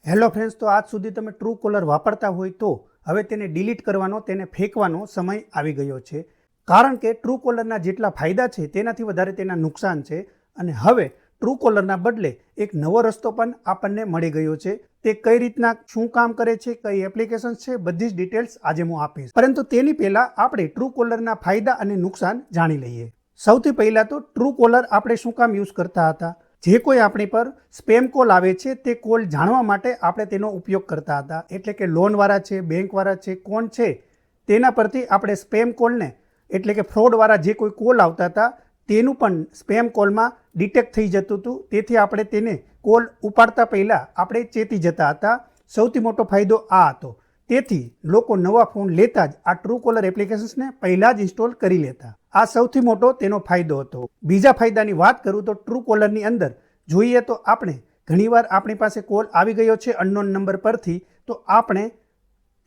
Hello friends, તો આજ સુધી તમે ટ્રુ કોલર વાપરતા હોય તો હવે તેને ડિલીટ કરવાનો, તેને ફેંકવાનો સમય આવી ગયો છે. કારણ કે ટ્રુ કોલરના જેટલા ફાયદા છે તેનાથી વધારે તેના નુકસાન છે. અને હવે ટ્રુ કોલરના બદલે એક નવો રસ્તો પણ આપણને મળી ગયો છે. તે કઈ રીતના શું કામ કરે છે, કઈ એપ્લિકેશન છે, બધી જ ડિટેલ્સ આજે હું આપીશ. પરંતુ તેની પહેલા આપણે ટ્રુ કોલરના ફાયદા અને નુકસાન જાણી લઈએ. સૌથી પહેલા તો ટ્રુ કોલર આપણે શું કામ યુઝ કરતા હતા? જે કોઈ આપણી પર સ્પેમ કોલ આવે છે તે કોલ જાણવા માટે આપણે તેનો ઉપયોગ કરતા હતા. એટલે કે લોનવાળા છે, બેંકવાળા છે, કોણ છે તેના પરથી આપણે સ્પેમ કોલને, એટલે કે ફ્રોડવાળા જે કોઈ કોલ આવતા હતા તેનું પણ સ્પેમ કોલમાં ડિટેક્ટ થઈ જતું હતું. તેથી આપણે તેને કોલ ઉપાડતા પહેલાં આપણે ચેતી જતા હતા. સૌથી મોટો ફાયદો આ હતો. તેથી લોકો નવા ફોન લેતા જ આ ટ્રુ કોલર એપ્લિકેશન્સને પહેલાં જ ઇન્સ્ટોલ કરી લેતા. આ સૌથી મોટો તેનો ફાયદો હતો. બીજા ફાયદાની વાત કરું તો ટ્રુ કોલરની અંદર જોઈએ તો આપણે ઘણીવાર આપણી પાસે કોલ આવી ગયો છે અનનોન નંબર પરથી, તો આપણે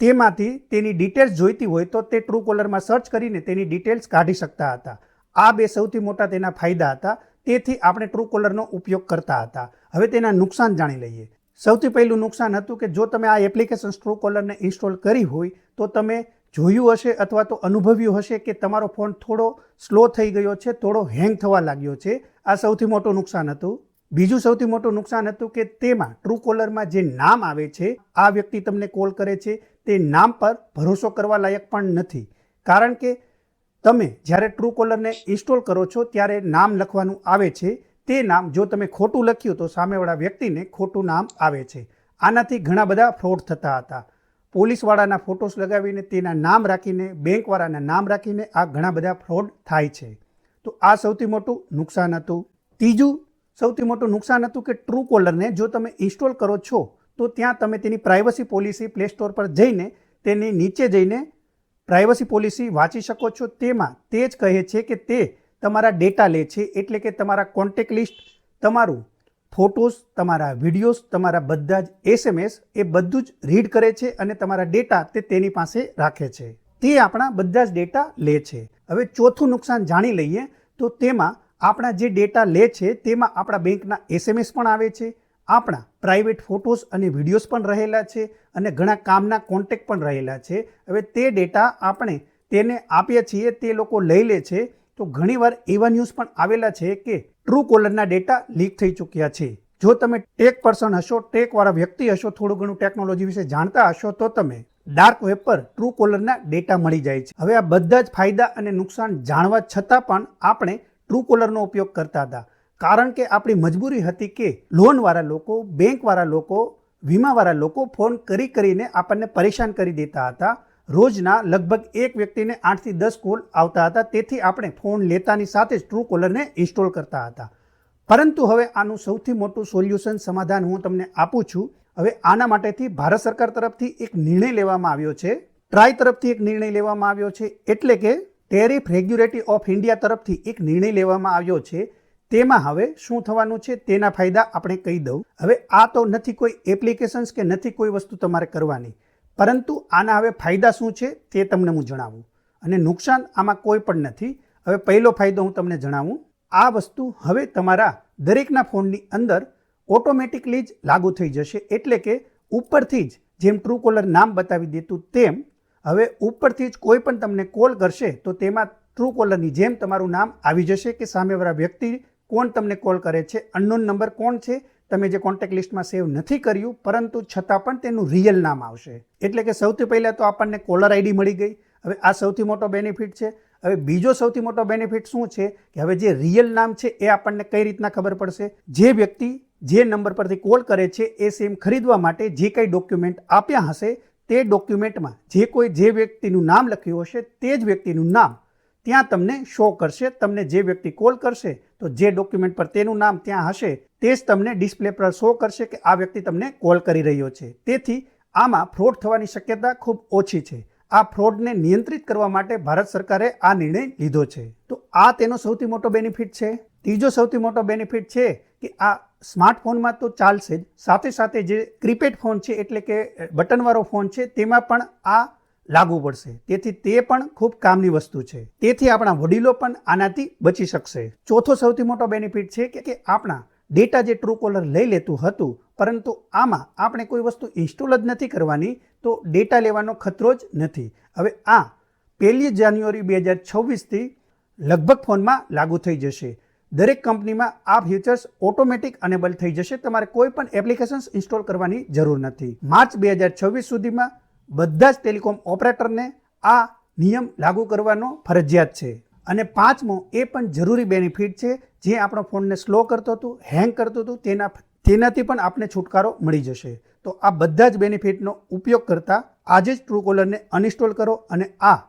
તેમાંથી તેની ડિટેલ્સ જોઈતી હોય તો તે ટ્રુ કોલરમાં સર્ચ કરીને તેની ડિટેલ્સ કાઢી શકતા હતા. આ બે સૌથી મોટા તેના ફાયદા હતા. તેથી આપણે ટ્રુ કોલરનો ઉપયોગ કરતા હતા. હવે તેના નુકસાન જાણી લઈએ. સૌથી પહેલું નુકસાન હતું કે જો તમે આ એપ્લિકેશન ટ્રુ કોલરને ઇન્સ્ટોલ કરી હોય તો તમે જોયું હશે અથવા તો અનુભવ્યું હશે કે તમારો ફોન થોડો સ્લો થઈ ગયો છે, થોડો હેંગ થવા લાગ્યો છે. આ સૌથી મોટું નુકસાન હતું. બીજું સૌથી મોટું નુકસાન હતું કે તેમાં ટ્રુ કોલરમાં જે નામ આવે છે, આ વ્યક્તિ તમને કોલ કરે છે તે નામ પર ભરોસો કરવા લાયક પણ નથી. કારણ કે તમે જ્યારે ટ્રુ કોલરને ઇન્સ્ટોલ કરો છો ત્યારે નામ લખવાનું આવે છે. તે નામ જો તમે ખોટું લખ્યું તો સામેવાળા વ્યક્તિને ખોટું નામ આવે છે. આનાથી ઘણા બધા ફ્રોડ થતા હતા. પોલીસવાળાના ફોટોસ લગાવીને તેના નામ રાખીને, બેંકવાળાના નામ રાખીને આ ઘણા બધા ફ્રોડ થાય છે. તો આ સૌથી મોટું નુકસાન હતું. ત્રીજું સૌથી મોટું નુકસાન હતું કે ટ્રુ કોલરને જો તમે ઇન્સ્ટોલ કરો છો તો ત્યાં તમે તેની પ્રાઇવસી પોલિસી પ્લે સ્ટોર પર જઈને તેની નીચે જઈને પ્રાઇવસી પોલિસી વાંચી શકો છો. તેમાં તે જ કહે છે કે તે તમારા ડેટા લે છે. એટલે કે તમારા કોન્ટેક્ટ લિસ્ટ, તમારું ફોટોસ, તમારા વિડીયોઝ, તમારા બધા જ SMS એ બધું જ રીડ કરે છે અને તમારા ડેટા તે તેની પાસે રાખે છે. તે આપણા બધા જ ડેટા લે છે. હવે ચોથું નુકસાન જાણી લઈએ તો તેમાં આપણા જે ડેટા લે છે તેમાં આપણા બેંકના SMS પણ આવે છે, આપણા પ્રાઇવેટ ફોટોસ અને વિડીયોઝ પણ રહેલા છે અને ઘણા કામના કોન્ટેક્ટ પણ રહેલા છે. હવે તે ડેટા આપણે તેને આપીએ છીએ, તે લોકો લઈ લે છે. તો ઘણીવાર એવા ન્યૂઝ પણ આવેલા છે કે ટ્રુ કોલરના ડેટા લીક થઈ ચૂક્યા છે. જો તમે ટેક પર્સન હશો, ટેકવાળા વ્યક્તિ હશો, થોડું ઘણું ટેકનોલોજી વિશે જાણતા હશો તો તમે ડાર્ક વેબ પર ટ્રુ કોલરના ડેટા મળી જાય છે. હવે આ બધા જ ફાયદા અને નુકસાન જાણવા છતાં પણ આપણે ટ્રુ કોલરનો ઉપયોગ કરતા હતા. કારણ કે આપણી મજબૂરી હતી કે લોનવાળા લોકો, બેંકવાળા લોકો, વીમાવાળા લોકો ફોન કરીને આપણને પરેશાન કરી દેતા હતા. રોજના લગભગ એક વ્યક્તિને 8 થી 10 કોલ આવતા હતા. તેથી આપણે ફોન લેતાની સાથે જ ટ્રુ કોલરને ઇન્સ્ટોલ કરતા હતા. પરંતુ હવે આનું સૌથી મોટું સોલ્યુશન, સમાધાન હું તમને આપું છું. હવે આના માટેથી ભારત સરકાર તરફથી એક નિર્ણય લેવામાં આવ્યો છે. ટ્રાય તરફથી એક નિર્ણય લેવામાં આવ્યો છે. એટલે કે ટેરિફ રેગ્યુલેટરી ઓફ ઇન્ડિયા તરફથી એક નિર્ણય લેવામાં આવ્યો છે. તેમાં હવે શું થવાનું છે તેના ફાયદા આપણે કહી દઉં. હવે આ તો નથી કોઈ એપ્લિકેશન્સ કે નથી કોઈ વસ્તુ તમારે કરવાની, પરંતુ આના હવે ફાયદા શું છે તે તમને હું જણાવું. અને નુકસાન આમાં કોઈ પણ નથી. હવે પહેલો ફાયદો હું તમને જણાવું. આ વસ્તુ હવે તમારા દરેકના ફોનની અંદર ઓટોમેટિકલી જ લાગુ થઈ જશે. એટલે કે ઉપરથી જ જેમ ટ્રુ કોલર નામ બતાવી દેતું તેમ હવે ઉપરથી જ કોઈ પણ તમને કોલ કરશે તો તેમાં ટ્રુ કોલરની જેમ તમારું નામ આવી જશે કે સામેવાળા વ્યક્તિ કોણ તમને કોલ કરે છે, અનનોન નંબર કોણ છે, તમે જે કોન્ટેક્ટ લિસ્ટમાં સેવ નથી કર્યું, પરંતુ છતાં પણ તેનું રિયલ નામ આવશે. એટલે કે સૌથી પહેલાં તો આપણને કોલર આઈડી મળી ગઈ. હવે આ સૌથી મોટો બેનિફિટ છે. હવે બીજો સૌથી મોટો બેનિફિટ શું છે કે હવે જે રિયલ નામ છે એ આપણને કઈ રીતના ખબર પડશે? જે વ્યક્તિ જે નંબર પરથી કોલ કરે છે એ સિમ ખરીદવા માટે જે કંઈ ડોક્યુમેન્ટ આપ્યા હશે તે ડોક્યુમેન્ટમાં જે વ્યક્તિનું નામ લખ્યું હશે તે જ વ્યક્તિનું નામ ત્યાં તમને શો કરશે. તમને જે વ્યક્તિ કોલ કરશે તો જે ડોક્યુમેન્ટ પર તેનું નામ ત્યાં હશે તે જ તમને ડિસ્પ્લે પર શો કરશે કે આ વ્યક્તિ તમને કોલ કરી રહ્યો છે. તેથી આમાં ફ્રોડ થવાની શક્યતા ખૂબ ઓછી છે. આ ફ્રોડને નિયંત્રિત કરવા માટે ભારત સરકારે આ નિર્ણય લીધો છે. તો આ તેનો સૌથી મોટો બેનિફિટ છે. ત્રીજો સૌથી મોટો બેનિફિટ છે કે આ સ્માર્ટફોનમાં તો ચાલશે જ, સાથે સાથે જે પ્રીપેડ ફોન છે એટલે કે બટનવાળો ફોન છે તેમાં પણ આ લાગુ પડશે. તેથી તે પણ ખૂબ કામની વસ્તુ છે. તેથી આપણા વડીલો પણ આનાથી બચી શકશે. ચોથો સૌથી મોટો બેનિફિટ છે કે આપણા ડેટા જે ટ્રુકોલર લઈ લેતું હતું, પરંતુ આમાં આપણે કોઈ વસ્તુ ઇન્સ્ટોલ જ નથી કરવાની, તો ડેટા લેવાનો ખતરો જ નથી. હવે આ 1 જાન્યુઆરી 2026થી લગભગ ફોનમાં લાગુ થઈ જશે. દરેક કંપનીમાં આ ફીચર્સ ઓટોમેટિક અનેબલ થઈ જશે. તમારે કોઈ પણ એપ્લિકેશન્સ ઇન્સ્ટોલ કરવાની જરૂર નથી. માર્ચ 2026 સુધીમાં બધા જ ટેલિકોમ ઓપરેટરને આ નિયમ લાગુ કરવાનો ફરજિયાત છે. અને પાંચમો એ પણ જરૂરી બેનિફિટ છે, જે આપણો ફોનને સ્લો કરતો હતું, હેંગ કરતું હતું, તેનાથી પણ આપણે છુટકારો મળી જશે. તો આ બધા જ બેનિફિટનો ઉપયોગ કરતા આજે જ ટ્રુકોલરને અનઇન્સ્ટોલ કરો. અને આ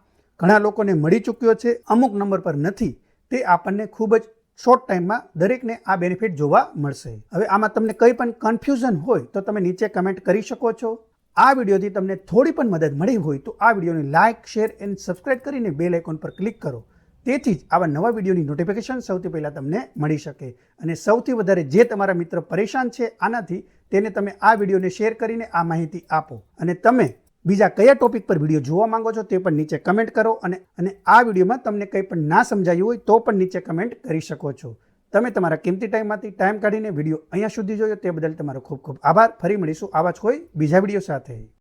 ઘણા લોકોને મળી ચૂક્યો છે, અમુક નંબર પર નથી. તે આપણને ખૂબ જ શોર્ટ ટાઈમમાં દરેકને આ બેનિફિટ જોવા મળશે. હવે આમાં તમને કંઈ પણ કન્ફ્યુઝન હોય તો તમે નીચે કમેન્ટ કરી શકો છો. આ વિડીયોથી તમને થોડી પણ મદદ મળી હોય તો આ વિડીયોને લાઇક, શેર એન્ડ સબસ્ક્રાઇબ કરીને બેલ આઇકોન પર ક્લિક કરો. તેથી જ આવા નવા વિડીયોની નોટિફિકેશન સૌથી પહેલાં તમને મળી શકે. અને સૌથી વધારે જે તમારા મિત્ર પરેશાન છે આનાથી, તેને તમે આ વિડીયોને શેર કરીને આ માહિતી આપો. અને તમે બીજા કયા ટોપિક પર વિડીયો જોવા માંગો છો તે પણ નીચે કમેન્ટ કરો. અને આ વિડીયોમાં તમને કંઈ પણ ના સમજાયું હોય તો પણ નીચે કમેન્ટ કરી શકો છો. તમે તમારા કિંમતી ટાઈમમાંથી ટાઈમ કાઢીને વિડીયો અહીંયા સુધી જોયો તે બદલ તમારો ખૂબ ખૂબ આભાર. ફરી મળીશું આવા જ કોઈ બીજા વિડીયો સાથે.